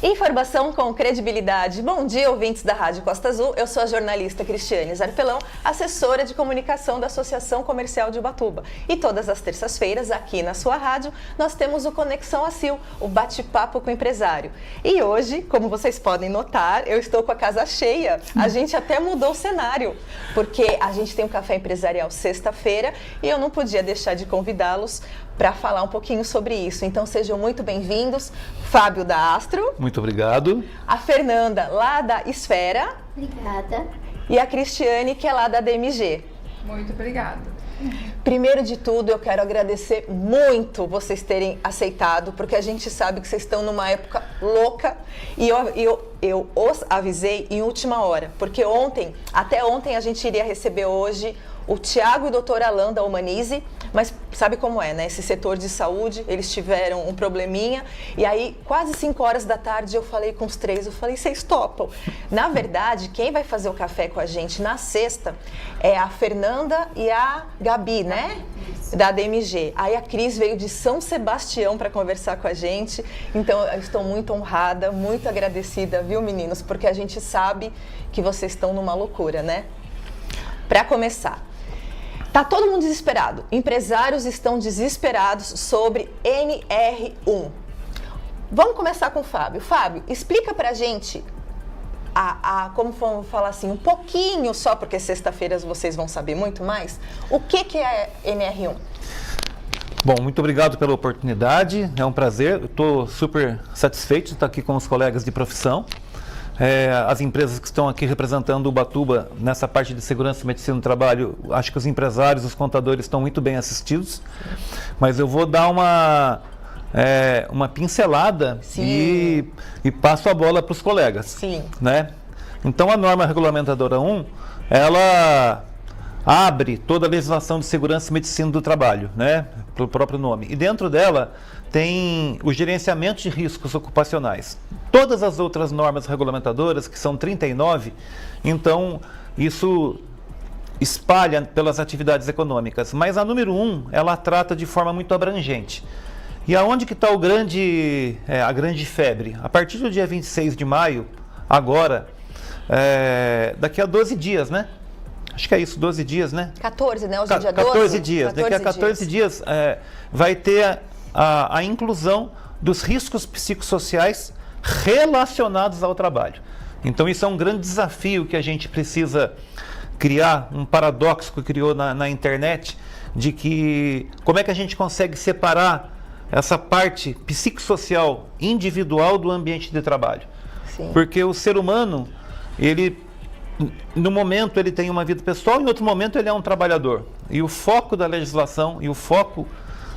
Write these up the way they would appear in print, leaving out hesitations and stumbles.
Informação com credibilidade. Bom dia, ouvintes da Rádio Costa Azul. Eu sou a jornalista Cristiane Zarpelão, assessora de comunicação da Associação Comercial de Ubatuba. E todas as terças-feiras, aqui na sua rádio, nós temos o Conexão ACIL, o bate-papo com o empresário. E hoje, como vocês podem notar, eu estou com a casa cheia. A gente até mudou o cenário, porque a gente tem um café empresarial sexta-feira e eu não podia deixar de convidá-los para falar um pouquinho sobre isso. Então sejam muito bem-vindos, Fábio da Astro. Muito obrigado. A Fernanda, lá da Esfera. Obrigada. E a Cristiane, que é lá da DMG. Muito obrigada. Primeiro de tudo, eu quero agradecer muito vocês terem aceitado, porque a gente sabe que vocês estão numa época louca e eu os avisei em última hora, porque até ontem a gente iria receber hoje o Tiago e o Dr. Alain da Humanize, mas sabe como é, né? Esse setor de saúde, eles tiveram um probleminha e aí quase 5 horas da tarde eu falei com os três, vocês topam? Na verdade, quem vai fazer o café com a gente na sexta é a Fernanda e a Gabi, né? Da DMG. Aí a Cris veio de São Sebastião para conversar com a gente, então eu estou muito honrada, muito agradecida, viu, meninos? Porque a gente sabe que vocês estão numa loucura, né? Para começar, tá todo mundo desesperado. Empresários estão desesperados sobre NR1. Vamos começar com o Fábio. Fábio, explica pra gente, como vamos falar assim, um pouquinho só, porque sexta-feira vocês vão saber muito mais, o que é NR1? Bom, muito obrigado pela oportunidade, é um prazer, estou super satisfeito de estar aqui com os colegas de profissão. As empresas que estão aqui representando o Ubatuba nessa parte de segurança e medicina do trabalho, acho que os empresários, os contadores estão muito bem assistidos, mas eu vou dar uma pincelada e passo a bola para os colegas. Sim. Né? Então a norma regulamentadora 1, ela abre toda a legislação de segurança e medicina do trabalho, né? Pelo próprio nome, e dentro dela tem o gerenciamento de riscos ocupacionais. Todas as outras normas regulamentadoras, que são 39, então isso espalha pelas atividades econômicas. Mas a número 1, ela trata de forma muito abrangente. E aonde que está a grande febre? A partir do dia 26 de maio, agora, daqui a 12 dias, né? Acho que é isso, 12 dias, né? 14, né? Hoje é dia 12? 14 dias. Daqui a 14 dias vai ter a inclusão dos riscos psicossociais relacionados ao trabalho. Então isso é um grande desafio que a gente precisa criar, um paradoxo que criou na internet, de que como é que a gente consegue separar essa parte psicossocial individual do ambiente de trabalho. Sim. Porque o ser humano, no momento ele tem uma vida pessoal, em outro momento ele é um trabalhador. E o foco da legislação e o foco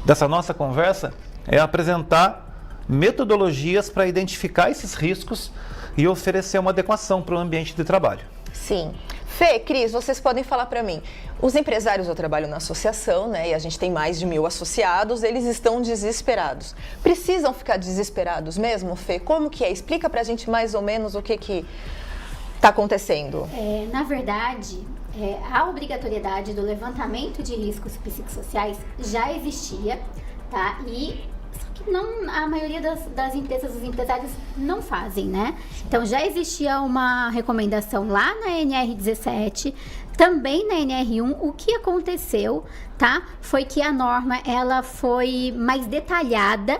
dessa nossa conversa é apresentar metodologias para identificar esses riscos e oferecer uma adequação para o ambiente de trabalho. Sim. Fê, Cris, vocês podem falar para mim, os empresários, eu trabalho na associação, né, e a gente tem mais de 1000 associados, eles estão desesperados. Precisam ficar desesperados mesmo, Fê? Como que é? Explica para a gente mais ou menos o que está acontecendo. Na verdade, a obrigatoriedade do levantamento de riscos psicossociais já existia, tá? Não, a maioria das empresas, os empresários não fazem, né? Então já existia uma recomendação lá na NR17, também na NR1. O que aconteceu, tá? Foi que a norma ela foi mais detalhada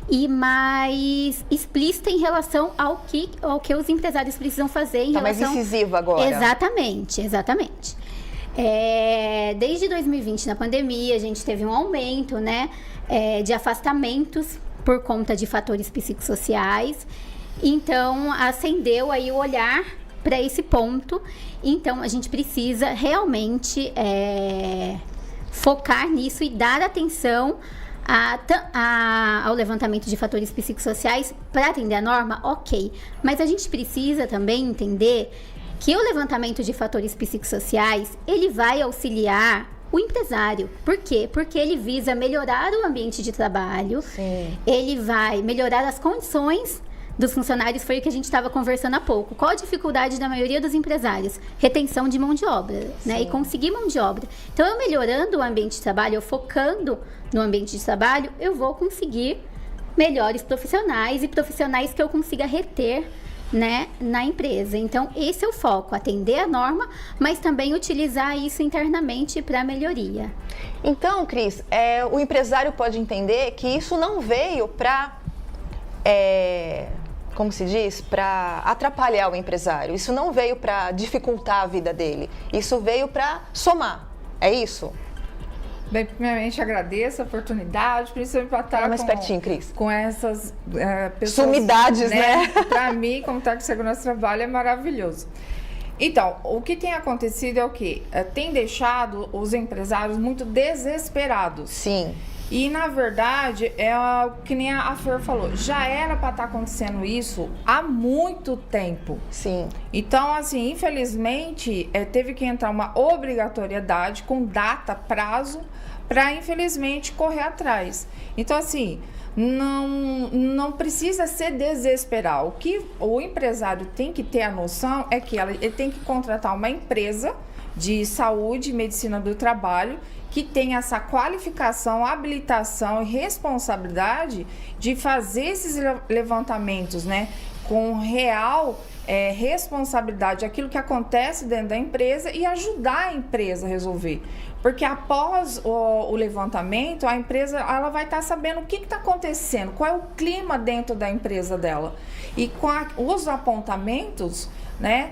e mais explícita em relação ao que os empresários precisam fazer em relação... mais incisiva agora. Exatamente. Desde 2020, na pandemia, a gente teve um aumento, né, de afastamentos por conta de fatores psicossociais. Então, acendeu aí o olhar para esse ponto. Então, a gente precisa realmente focar nisso e dar atenção ao levantamento de fatores psicossociais para atender a norma, ok. Mas a gente precisa também entender que o levantamento de fatores psicossociais, ele vai auxiliar o empresário. Por quê? Porque ele visa melhorar o ambiente de trabalho. Sim. Ele vai melhorar as condições dos funcionários, foi o que a gente estava conversando há pouco. Qual a dificuldade da maioria dos empresários? Retenção de mão de obra, né? E conseguir mão de obra. Então, eu melhorando o ambiente de trabalho, eu focando no ambiente de trabalho, eu vou conseguir melhores profissionais e profissionais que eu consiga reter, né, na empresa. Então, esse é o foco, atender a norma, mas também utilizar isso internamente para melhoria. Então, Cris, o empresário pode entender que isso não veio para, como se diz, para atrapalhar o empresário. Isso não veio para dificultar a vida dele. Isso veio para somar. É isso? Bem, primeiramente agradeço a oportunidade, principalmente para estar mais pertinho, Cris. Com essas pessoas. Sumidades, né? Para mim, como técnico de segurança do trabalho, é maravilhoso. Então, o que tem acontecido é o quê? Tem deixado os empresários muito desesperados. Sim. E, na verdade, que nem a Fer falou, já era para estar acontecendo isso há muito tempo. Sim. Então, assim, infelizmente, teve que entrar uma obrigatoriedade com data, prazo, para, infelizmente, correr atrás. Então, assim, não precisa se desesperar. O que o empresário tem que ter a noção é que ele tem que contratar uma empresa de saúde e medicina do trabalho que tem essa qualificação, habilitação e responsabilidade de fazer esses levantamentos, né, com real responsabilidade, aquilo que acontece dentro da empresa e ajudar a empresa a resolver. Porque após o levantamento, a empresa ela vai estar sabendo o que está acontecendo, qual é o clima dentro da empresa dela. E com os apontamentos, né,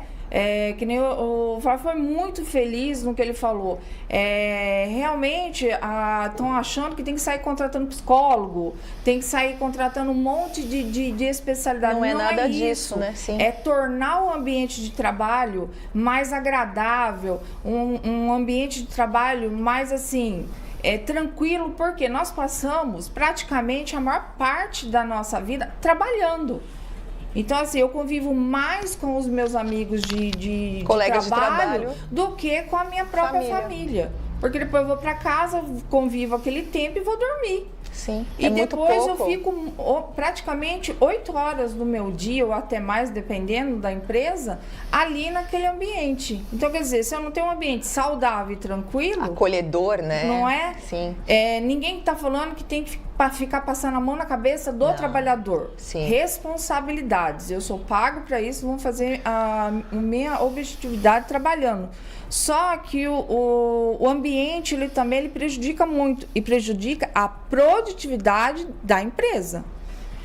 que nem o Flávio foi muito feliz no que ele falou. Realmente estão achando que tem que sair contratando psicólogo, tem que sair contratando um monte de especialidade. Não é nada disso, né? Sim. É tornar o ambiente de trabalho mais agradável, um ambiente de trabalho mais assim, tranquilo, porque nós passamos praticamente a maior parte da nossa vida trabalhando. Então, assim, eu convivo mais com os meus amigos de trabalho do que com a minha própria família. Porque depois eu vou para casa, convivo aquele tempo e vou dormir. Sim. E depois eu fico praticamente 8 horas do meu dia, ou até mais, dependendo da empresa, ali naquele ambiente. Então, quer dizer, se eu não tenho um ambiente saudável e tranquilo... Acolhedor, né? Não é? Sim. Ninguém está falando que tem que ficar passando a mão na cabeça do trabalhador. Sim. Responsabilidades. Eu sou pago para isso, vou fazer a minha objetividade trabalhando. Só que o ambiente ele também prejudica muito e prejudica a produtividade da empresa.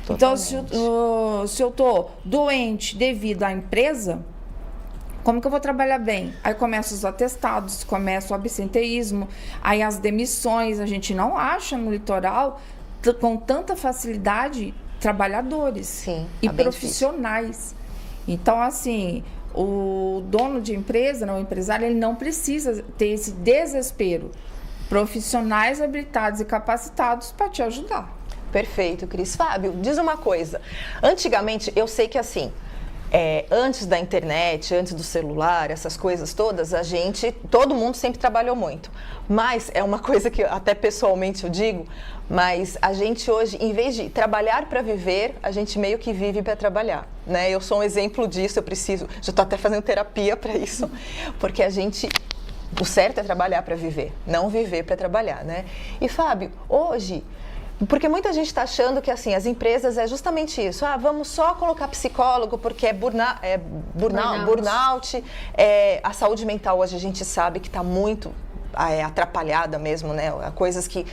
Totalmente. Então, se eu estou doente devido à empresa, como que eu vou trabalhar bem? Aí começam os atestados, começa o absenteísmo, aí as demissões. A gente não acha no litoral com tanta facilidade trabalhadores. Sim, e profissionais. Então, assim, o dono de empresa, o empresário, ele não precisa ter esse desespero. Profissionais habilitados e capacitados para te ajudar. Perfeito, Cris. Fábio, diz uma coisa. Antigamente, eu sei que assim, antes da internet, antes do celular, essas coisas todas, todo mundo sempre trabalhou muito. Mas é uma coisa que até pessoalmente eu digo, mas a gente hoje, em vez de trabalhar para viver, a gente meio que vive para trabalhar, né? Eu sou um exemplo disso, já estou até fazendo terapia para isso, porque o certo é trabalhar para viver, não viver para trabalhar, né? E Fábio, hoje... Porque muita gente está achando que assim, as empresas é justamente isso. Vamos só colocar psicólogo porque é burnout. A saúde mental hoje a gente sabe que está muito atrapalhada mesmo, né? Coisas que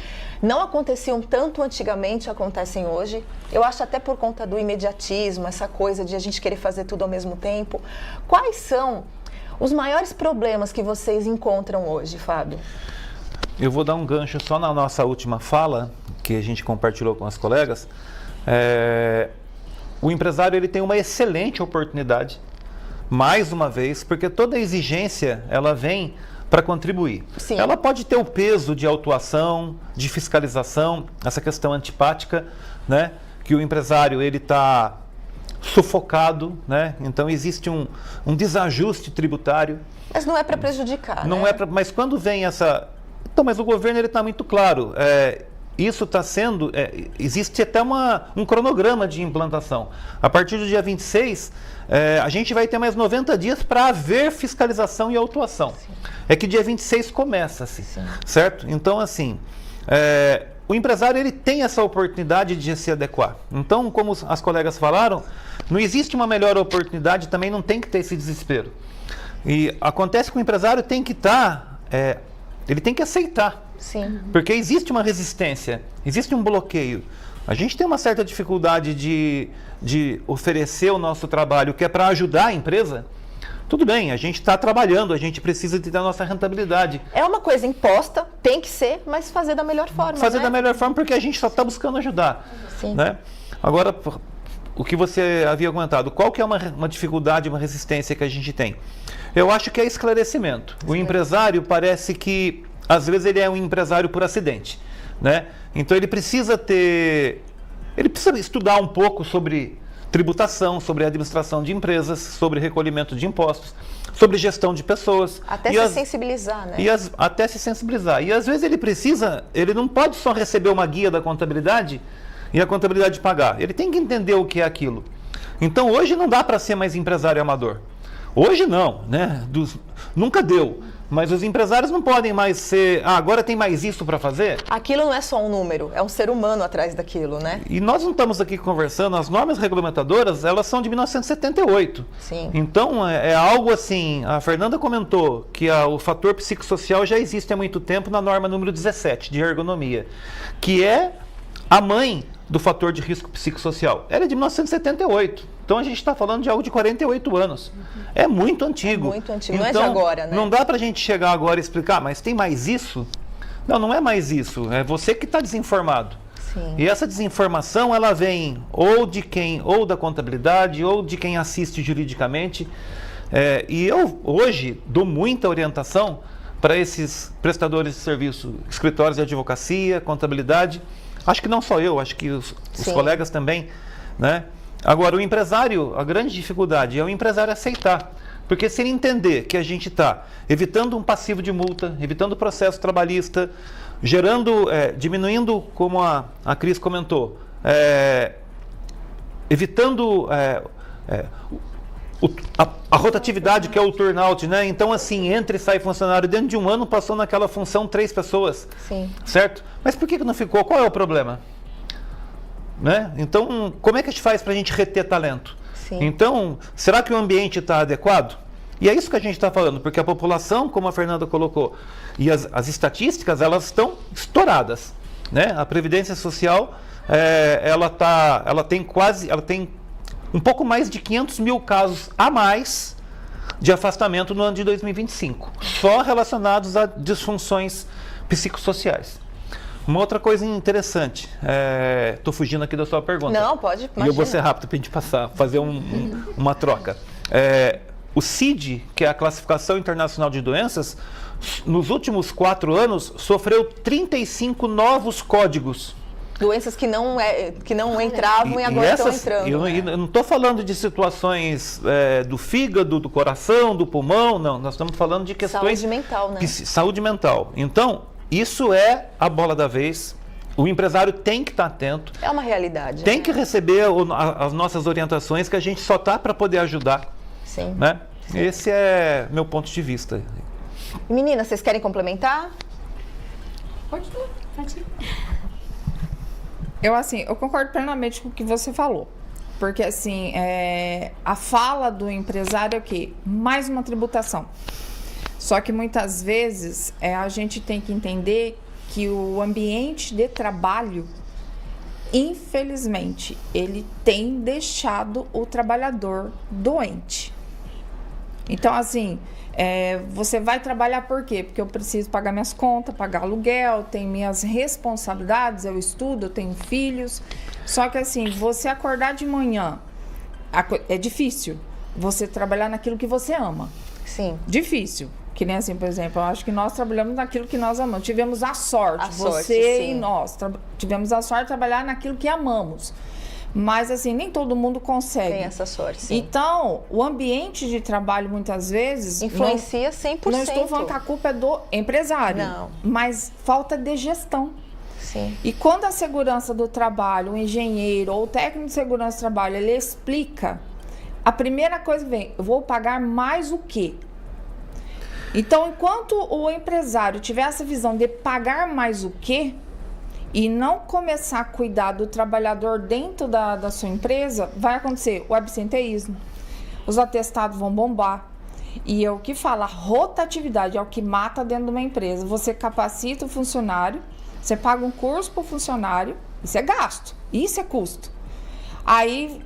não aconteciam tanto antigamente acontecem hoje. Eu acho até por conta do imediatismo, essa coisa de a gente querer fazer tudo ao mesmo tempo. Quais são os maiores problemas que vocês encontram hoje, Fábio? Eu vou dar um gancho só na nossa última fala, que a gente compartilhou com as colegas. O empresário ele tem uma excelente oportunidade, mais uma vez, porque toda exigência ela vem para contribuir. Sim. Ela pode ter o peso de autuação, de fiscalização, essa questão antipática, né? Que o empresário ele está sufocado, né? Então existe um desajuste tributário. Mas não é para prejudicar, não né? Mas quando vem essa... Então, mas o governo ele está muito claro. Isso está sendo... existe até um cronograma de implantação. A partir do dia 26, a gente vai ter mais 90 dias para haver fiscalização e autuação. Sim. É que dia 26 começa, assim, certo? Então, assim, o empresário ele tem essa oportunidade de se adequar. Então, como as colegas falaram, não existe uma melhor oportunidade, também não tem que ter esse desespero. E acontece que o empresário tem que ele tem que aceitar. Sim. Porque existe uma resistência, existe um bloqueio. A gente tem uma certa dificuldade de oferecer o nosso trabalho, que é para ajudar a empresa. Tudo bem, a gente está trabalhando, a gente precisa de ter a nossa rentabilidade. É uma coisa imposta, tem que ser, mas fazer da melhor forma. Fazer né? da melhor forma, porque a gente só está buscando ajudar. Sim. Né? Agora, o que você havia comentado, qual que é uma dificuldade, uma resistência que a gente tem? Eu acho que é esclarecimento. O empresário parece que, às vezes, ele é um empresário por acidente. Né? Então, ele precisa estudar um pouco sobre tributação, sobre administração de empresas, sobre recolhimento de impostos, sobre gestão de pessoas. Até se sensibilizar, né? Até se sensibilizar. E às vezes ele não pode só receber uma guia da contabilidade e a contabilidade pagar. Ele tem que entender o que é aquilo. Então hoje não dá para ser mais empresário amador. Hoje não, né? Nunca deu. Mas os empresários não podem mais ser, agora tem mais isso para fazer? Aquilo não é só um número, é um ser humano atrás daquilo, né? E nós não estamos aqui conversando, as normas regulamentadoras, elas são de 1978. Sim. Então, é algo assim, a Fernanda comentou que o fator psicossocial já existe há muito tempo na norma número 17, de ergonomia, que é a mãe do fator de risco psicossocial. Ela é de 1978. Então a gente está falando de algo de 48 anos. É muito antigo. É muito antigo, então, não é de agora, né? Não dá para a gente chegar agora e explicar, mas tem mais isso? Não, não é mais isso. É você que está desinformado. Sim. E essa desinformação, ela vem ou da contabilidade, ou de quem assiste juridicamente. E eu hoje dou muita orientação para esses prestadores de serviço, escritórios de advocacia, contabilidade. Acho que não só eu, acho que os colegas também, né? Agora, o empresário, a grande dificuldade é o empresário aceitar. Porque se ele entender que a gente está evitando um passivo de multa, evitando processo trabalhista, diminuindo, como a Cris comentou, evitando a rotatividade, que é o turnout, né? Então, assim, entra e sai funcionário. Dentro de um ano, passou naquela função 3 pessoas. Sim. Certo? Mas por que não ficou? Qual é o problema? Né? Então, como é que a gente faz para a gente reter talento? Sim. Então, será que o ambiente está adequado? E é isso que a gente está falando, porque a população, como a Fernanda colocou, e as estatísticas, elas estão estouradas. Né? A Previdência Social, ela tem um pouco mais de 500 mil casos a mais de afastamento no ano de 2025, só relacionados a disfunções psicossociais. Uma outra coisa interessante, estou fugindo aqui da sua pergunta. Não, pode, imagina. E eu vou ser rápido para a gente fazer uma troca. O CID, que é a Classificação Internacional de Doenças, nos últimos 4 anos, sofreu 35 novos códigos. Doenças que não entravam e agora estão entrando. Eu não estou falando de situações do fígado, do coração, do pulmão, não. Nós estamos falando de questões... Saúde mental, né? Saúde mental. Então, isso é a bola da vez. O empresário tem que estar atento. É uma realidade. Tem que receber as nossas orientações, que a gente só está para poder ajudar. Sim. Né? Sim. Esse é meu ponto de vista. Meninas, vocês querem complementar? Pode ir. Eu concordo plenamente com o que você falou. Porque, assim, a fala do empresário é o quê? Mais uma tributação. Só que, muitas vezes, a gente tem que entender que o ambiente de trabalho, infelizmente, ele tem deixado o trabalhador doente. Então, assim, você vai trabalhar por quê? Porque eu preciso pagar minhas contas, pagar aluguel, tenho minhas responsabilidades, eu estudo, eu tenho filhos. Só que, assim, você acordar de manhã, é difícil você trabalhar naquilo que você ama. Sim. Difícil. Que nem assim, por exemplo, eu acho que nós trabalhamos naquilo que nós amamos. Tivemos a sorte, sim. E nós, tivemos a sorte de trabalhar naquilo que amamos. Mas, assim, nem todo mundo consegue. Tem essa sorte, sim. Então, o ambiente de trabalho, muitas vezes... influencia 100%. Não estou falando que a culpa é do empresário. Não. Mas falta de gestão. Sim. E quando a segurança do trabalho, o engenheiro ou o técnico de segurança do trabalho, ele explica, a primeira coisa que vem, eu vou pagar mais o quê? Então, enquanto o empresário tiver essa visão de pagar mais o quê, e não começar a cuidar do trabalhador dentro da sua empresa, vai acontecer o absenteísmo, os atestados vão bombar. E é o que fala, a rotatividade é o que mata dentro de uma empresa. Você capacita o funcionário, você paga um curso para o funcionário, isso é gasto, isso é custo. Aí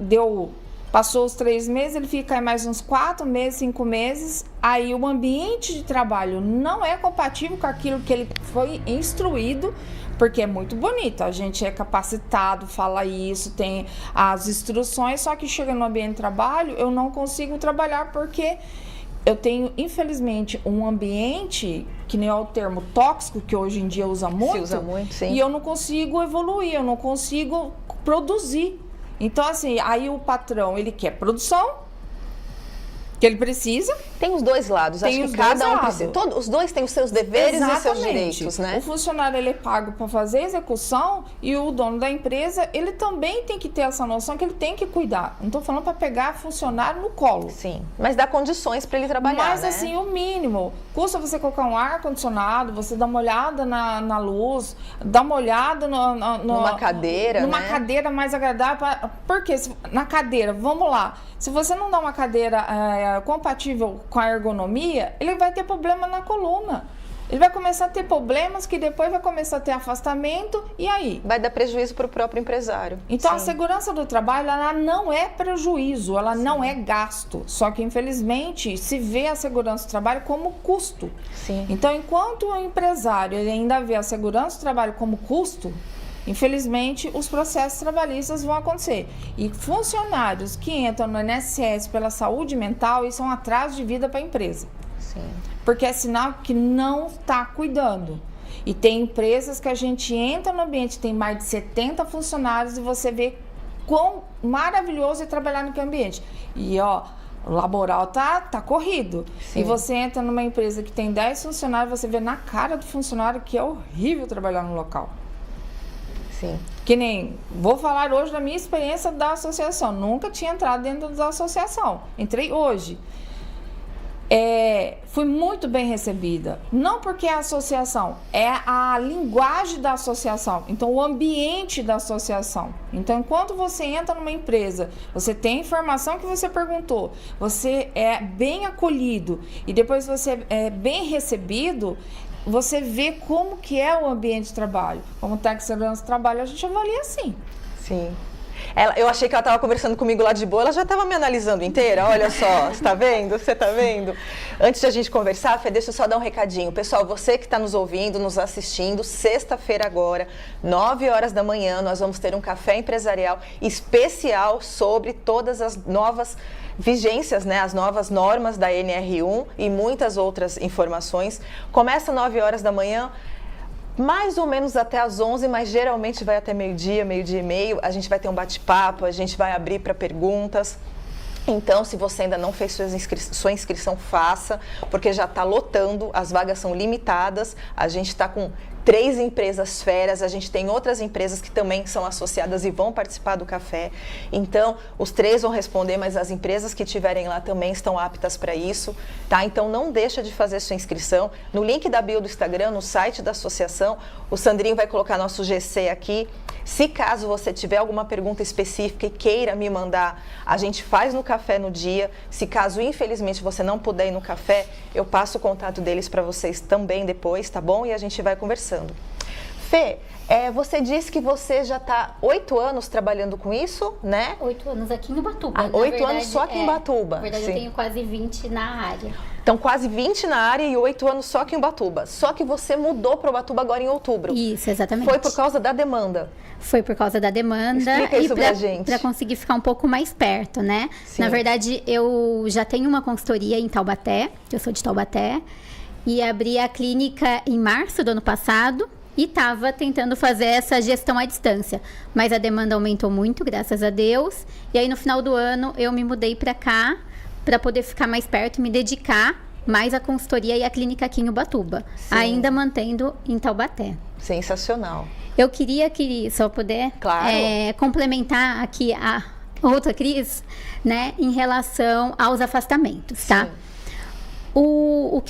passou os 3 meses, ele fica aí mais uns 4 meses, 5 meses, aí o ambiente de trabalho não é compatível com aquilo que ele foi instruído, porque é muito bonito, a gente é capacitado, fala isso, tem as instruções, só que chega no ambiente de trabalho, eu não consigo trabalhar porque eu tenho, infelizmente, um ambiente, que nem é o termo tóxico, que hoje em dia usa muito, Se usa muito, sim. e eu não consigo evoluir, eu não consigo produzir. Então, assim, aí o patrão, ele quer produção, que ele precisa. Tem os dois lados. Tem Acho os que cada dois um lados. precisa. Os dois têm os seus deveres e seus direitos, né? O funcionário, ele é pago para fazer a execução e o dono da empresa, ele também tem que ter essa noção que ele tem que cuidar. Não estou falando para pegar funcionário no colo. Sim, mas dá condições para ele trabalhar, Mas, né? assim, o mínimo. Custa você colocar um ar-condicionado, você dá uma olhada na luz, dá uma olhada numa cadeira, numa né? cadeira mais agradável. Porque na cadeira, vamos lá, se você não dá uma cadeira compatível com a ergonomia, ele vai ter problema na coluna. Ele vai começar a ter problemas que depois vai começar a ter afastamento, e aí? Vai dar prejuízo para o próprio empresário. Então, Sim. a segurança do trabalho, ela não é prejuízo, ela não é gasto. Só que, infelizmente, se vê a segurança do trabalho como custo. Sim. Então, enquanto o empresário ele ainda vê a segurança do trabalho como custo, infelizmente, os processos trabalhistas vão acontecer. E funcionários que entram no INSS pela saúde mental, isso é um atraso de vida para a empresa. Sim. Porque é sinal que não está cuidando. E tem empresas que a gente entra no ambiente, tem mais de 70 funcionários e você vê quão maravilhoso é trabalhar naquele ambiente. E, ó, o laboral tá corrido. Sim. E você entra numa empresa que tem 10 funcionários, você vê na cara do funcionário que é horrível trabalhar no local. Sim. Que nem, vou falar hoje da minha experiência da associação. Nunca tinha entrado dentro da associação. Entrei hoje. Fui muito bem recebida. Não porque é a associação, é a linguagem da associação. Então, o ambiente da associação. Então, enquanto você entra numa empresa, você tem a informação que você perguntou, você é bem acolhido e depois você é bem recebido, você vê como que é o ambiente de trabalho. Como técnico de segurança do trabalho, a gente avalia assim. Sim. Eu achei que ela estava conversando comigo lá de boa, ela já estava me analisando inteira, olha só, você está vendo? Você está vendo? Antes de a gente conversar, Fê, deixa eu só dar um recadinho. Pessoal, você que está nos ouvindo, nos assistindo, sexta-feira agora, 9 horas da manhã, nós vamos ter um café empresarial especial sobre todas as novas vigências, né, as novas normas da NR1 e muitas outras informações. Começa 9 horas da manhã, mais ou menos até às 11, mas geralmente vai até meio-dia, meio-dia e meio. A gente vai ter um bate-papo, a gente vai abrir para perguntas. Então, se você ainda não fez sua inscrição, faça, porque já está lotando, as vagas são limitadas. A gente está com 3 empresas feras, a gente tem outras empresas que também são associadas e vão participar do café. Então, os 3 vão responder, mas as empresas que estiverem lá também estão aptas para isso, tá? Então, não deixa de fazer sua inscrição. No link da bio do Instagram, no site da associação, o Sandrinho vai colocar nosso GC aqui. Se caso você tiver alguma pergunta específica e queira me mandar, a gente faz no café no dia. Se caso, infelizmente, você não puder ir no café, eu passo o contato deles para vocês também depois, tá bom? E a gente vai conversando. Fê, você disse que você já está 8 anos trabalhando com isso, né? 8 anos aqui em Ubatuba. 8 anos só aqui em Ubatuba. Na verdade, sim. eu tenho quase 20 na área. Então, quase 20 na área e 8 anos só aqui em Ubatuba. Só que você mudou para Ubatuba agora em outubro. Isso, exatamente. Foi por causa da demanda. Foi por causa da demanda. Explica isso pra gente. Para conseguir ficar um pouco mais perto, né? Sim. Na verdade, eu já tenho uma consultoria em Taubaté, eu sou de Taubaté, e abri a clínica em março do ano passado e estava tentando fazer essa gestão à distância. Mas a demanda aumentou muito, graças a Deus. E aí, no final do ano, eu me mudei para cá, para poder ficar mais perto e me dedicar mais à consultoria e à clínica aqui em Ubatuba, ainda mantendo em Taubaté. Sensacional. Eu queria só poder Claro. Complementar aqui a outra Cris, né, em relação aos afastamentos, tá? Sim. O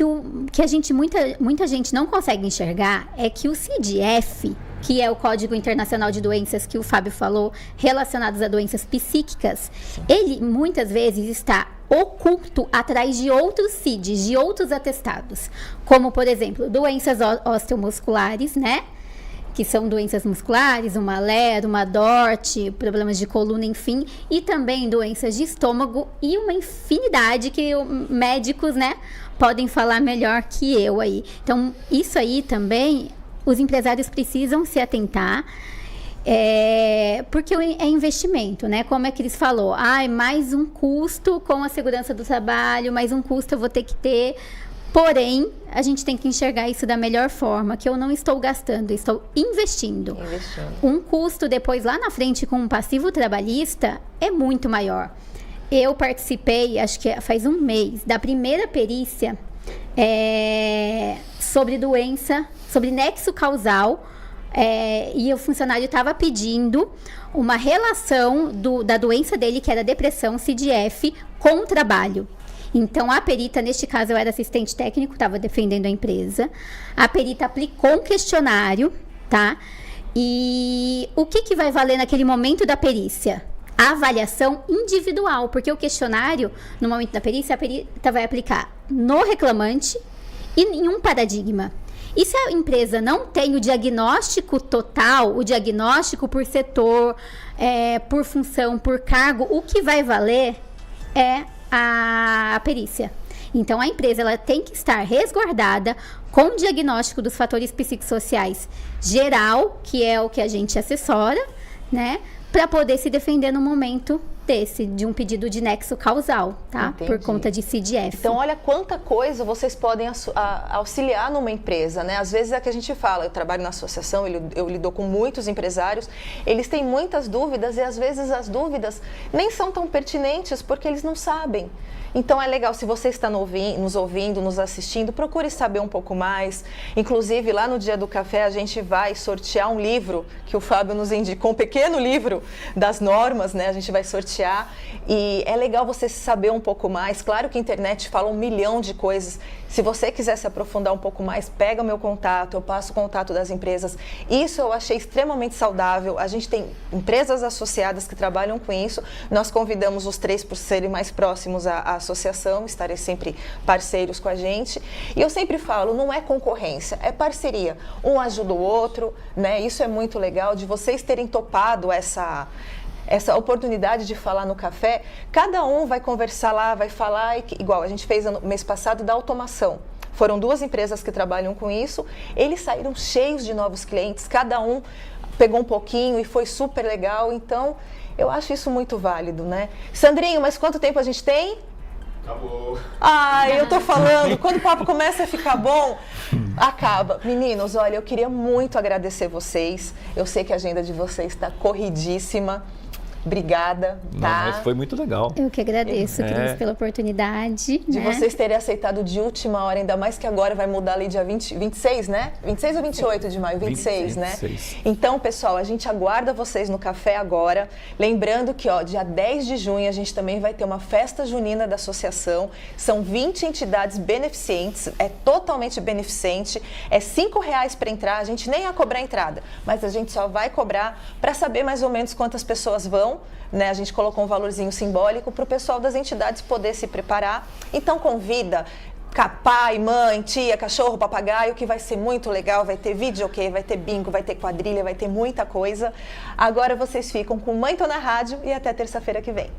que a gente, muita gente não consegue enxergar é que o CIDF, que é o Código Internacional de Doenças que o Fábio falou, relacionados a doenças psíquicas, ele muitas vezes está oculto atrás de outros CIDs, de outros atestados, como, por exemplo, doenças osteomusculares, né? Que são doenças musculares, uma LER, uma DORT, problemas de coluna, enfim, e também doenças de estômago e uma infinidade que médicos, né, podem falar melhor que eu aí. Então, isso aí também, os empresários precisam se atentar, porque é investimento, né? Como é que eles falou? Mais um custo com a segurança do trabalho, mais um custo eu vou ter que ter. Porém, a gente tem que enxergar isso da melhor forma, que eu não estou gastando, estou investindo. Um custo depois lá na frente com um passivo trabalhista é muito maior. Eu participei, acho que faz um mês, da primeira perícia sobre doença, sobre nexo causal, e o funcionário estava pedindo uma relação da doença dele, que era depressão, CDF, com o trabalho. Então, a perita, neste caso, eu era assistente técnico, estava defendendo a empresa. A perita aplicou um questionário, tá? E o que vai valer naquele momento da perícia? A avaliação individual, porque o questionário, no momento da perícia, a perita vai aplicar no reclamante e em um paradigma. E se a empresa não tem o diagnóstico total, o diagnóstico por setor, por função, por cargo, o que vai valer é a perícia. Então, a empresa ela tem que estar resguardada com o diagnóstico dos fatores psicossociais geral, que é o que a gente assessora, né? Para poder se defender no momento de um pedido de nexo causal, tá? Entendi. Por conta de CDF. Então, olha quanta coisa vocês podem auxiliar numa empresa, né? Às vezes é que a gente fala, eu trabalho na associação, eu lido com muitos empresários, eles têm muitas dúvidas e às vezes as dúvidas nem são tão pertinentes porque eles não sabem. Então é legal, se você está nos ouvindo, nos assistindo, procure saber um pouco mais. Inclusive, lá no Dia do Café, a gente vai sortear um livro que o Fábio nos indicou, um pequeno livro das normas, né? A gente vai sortear e é legal você saber um pouco mais. Claro que a internet fala 1 milhão de coisas. Se você quiser se aprofundar um pouco mais, pega o meu contato, eu passo o contato das empresas. Isso eu achei extremamente saudável. A gente tem empresas associadas que trabalham com isso. Nós convidamos os 3 por serem mais próximos à associação, estarem sempre parceiros com a gente. E eu sempre falo, não é concorrência, é parceria. Um ajuda o outro, né? Isso é muito legal de vocês terem topado essa oportunidade de falar no café. Cada um vai conversar lá, vai falar, igual a gente fez no mês passado da automação. Foram 2 empresas que trabalham com isso, eles saíram cheios de novos clientes, cada um pegou um pouquinho e foi super legal, então eu acho isso muito válido, né? Sandrinho, mas quanto tempo a gente tem? Acabou. Eu tô falando, quando o papo começa a ficar bom, acaba. Meninos, olha, eu queria muito agradecer vocês, eu sei que a agenda de vocês está corridíssima. Obrigada, tá? Não, mas foi muito legal. Eu que agradeço, Cris, pela oportunidade. De vocês terem aceitado de última hora, ainda mais que agora vai mudar a lei dia 26, né? 26 ou 28 de maio? 26, né? Então, pessoal, a gente aguarda vocês no café agora. Lembrando que, dia 10 de junho, a gente também vai ter uma festa junina da associação. São 20 entidades beneficentes, é totalmente beneficente. É R$5 para entrar, a gente nem ia cobrar entrada, mas a gente só vai cobrar para saber mais ou menos quantas pessoas vão. Né? A gente colocou um valorzinho simbólico para o pessoal das entidades poder se preparar. Então convida pai, mãe, tia, cachorro, papagaio, que vai ser muito legal. Vai ter videokê, vai ter bingo, vai ter quadrilha, vai ter muita coisa. Agora vocês ficam com Mãe Tô na Rádio e até terça-feira que vem.